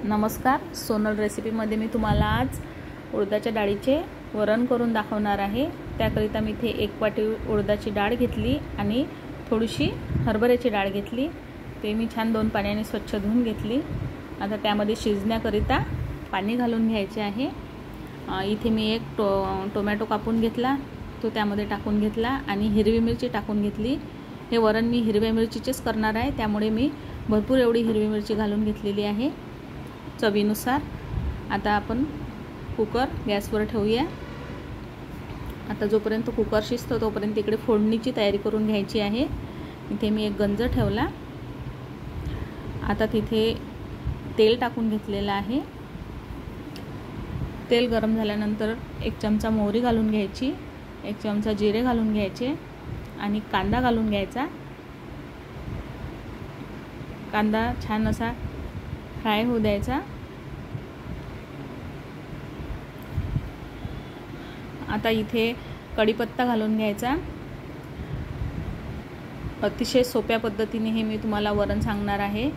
नमस्कार, सोनल रेसिपीमध्ये मी तुम्हाला आज उडदाच्या डाळीचे वरण करून दाखवणार आहे। त्याकरिता मी इथे 1 वाटी उडदाची डाळ घेतली आणि थोडीशी हरभऱ्याची डाळ घेतली। ते मी छान 2 पाण्याने स्वच्छ धुवून घेतली। आता त्यामध्ये शिजण्याकरिता पाणी घालून घ्यायचे आहे। इथे मी एक टोमॅटो कापून घेतला, तो त्यामध्ये टाकून घेतला आणि हिरवी मिरची टाकून घेतली। हे वरण मी हिरव्या मिरचीचेच करणार आहे, त्यामुळे मी भरपूर एवढी हिरवी मिरची घालून घेतलेली आहे चवीनुसार। आता आपण कुकर गॅसवर ठेवूया। आता जोपर्यंत कुकर शिजतो तोपर्यंत इकडे फोडणीची तयारी करून घ्यायची आहे। इथे मी एक गंज ठेवला। आता तिथे तेल टाकून घेतलेलं आहे। तेल गरम झाल्यानंतर 1 चमचा मोहरी घालून घ्यायची, 1 चमचा जिरे घालून घ्यायचे आणि कांदा घालून घ्यायचा। कांदा छान असा फ्राय होऊ द्यायचा। आता इथे कढीपत्ता घालून घ्यायचा। अतिशय सोप्या पद्धतीने हे मी तुम्हाला वरण सांगणार आहे।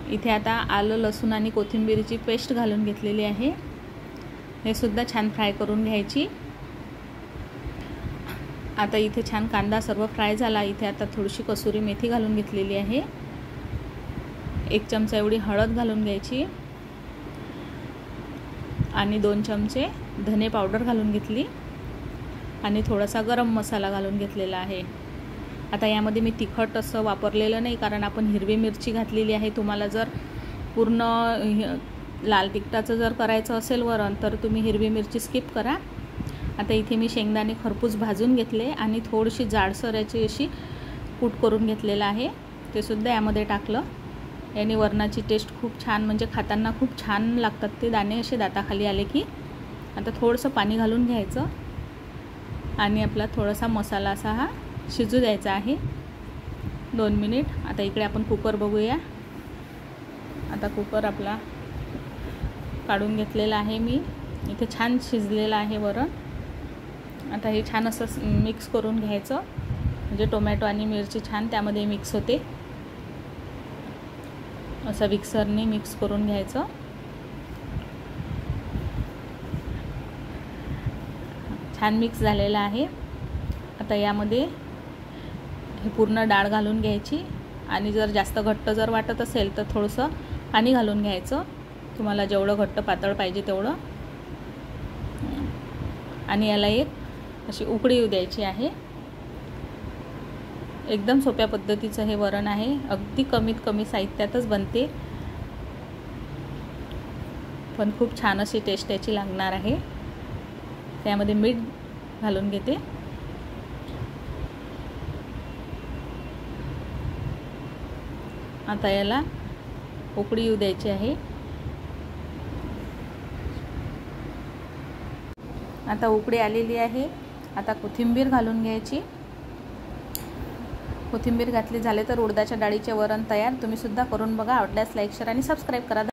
इथे आता आलं, लसूण आणि कोथिंबीरची पेस्ट घालून घेतलेली आहे। हे सुद्धा छान फ्राय करून घ्यायची। आता इथे छान कांदा सर्व फ्राय झाला। इथे आता थोडीशी कसुरी मेथी घालून घेतलेली आहे। 1 चमचा एवढी हळद घालून घ्यायची आणि 2 चमचे धने पावडर घालून घेतली आणि थोडासा गरम मसाला घालून घेतलेला आहे। आता यामध्ये मी तिखट असं वापरलेलं नाही, कारण आपण हिरवी मिरची घातलेली आहे। तुम्हाला जर पूर्ण लाल तिखटाचं जर करायचं असेल वरण तर तुम्ही हिरवी मिरची स्किप करा। आता इथे मी शेंगदाणे खरपूस भाजून घेतले आणि थोडीशी जाडसर याची अशी कूट करून घेतलेलं आहे, ते सुद्धा यामध्ये टाकलं। याने वरणाची टेस्ट खूप छान, म्हणजे खाताना खूप छान लागतात ते दाणे असे दाताखाली आले की। आता थोडंसं पाणी घालून घ्यायचं आणि आपला थोडासा मसाला असा हा शिजू द्यायचा आहे 2 मिनिट। आता इकडे आपण कुकर बघूया। आता कुकर आपला काढून घेतलेला आहे मी। इथे छान शिजलेलं आहे वरण। आता हे छान असं मिक्स करून घ्यायचं, म्हणजे टोमॅटो आणि मिरची छान त्यामध्ये मिक्स होते। असं मिक्सरने मिक्स करून घ्यायचं। छान मिक्स झालेलं आहे। आता यामध्ये हे पूर्ण डाळ घालून घ्यायची आणि जर जास्त घट्ट जर वाटत असेल तर थोडंसं पाणी घालून घ्यायचं, तुम्हाला जेवढं घट्ट पातळ पाहिजे तेवढं। आणि याला एक अशी उकळी येऊ द्यायची आहे। एकदम सोप्या पद्धतीचं हे वरण आहे, अगदी कमीत कमी साहित्यातच बनते, पण खूप छान अशी टेस्ट याची लागणार आहे। त्यामध्ये मीठ घालून घेते। आता याला उकळी येऊ द्यायची आहे। आता उकळी आलेली आहे। आता कोथिंबीर घालून घ्यायची। कोथिंबीर घातली झाले तर उडदाच्या डाळीचे वरण तयार। तुम्ही सुद्धा करून बघा। आवडल्यास लाईक, शेअर आणि सबस्क्राईब करा।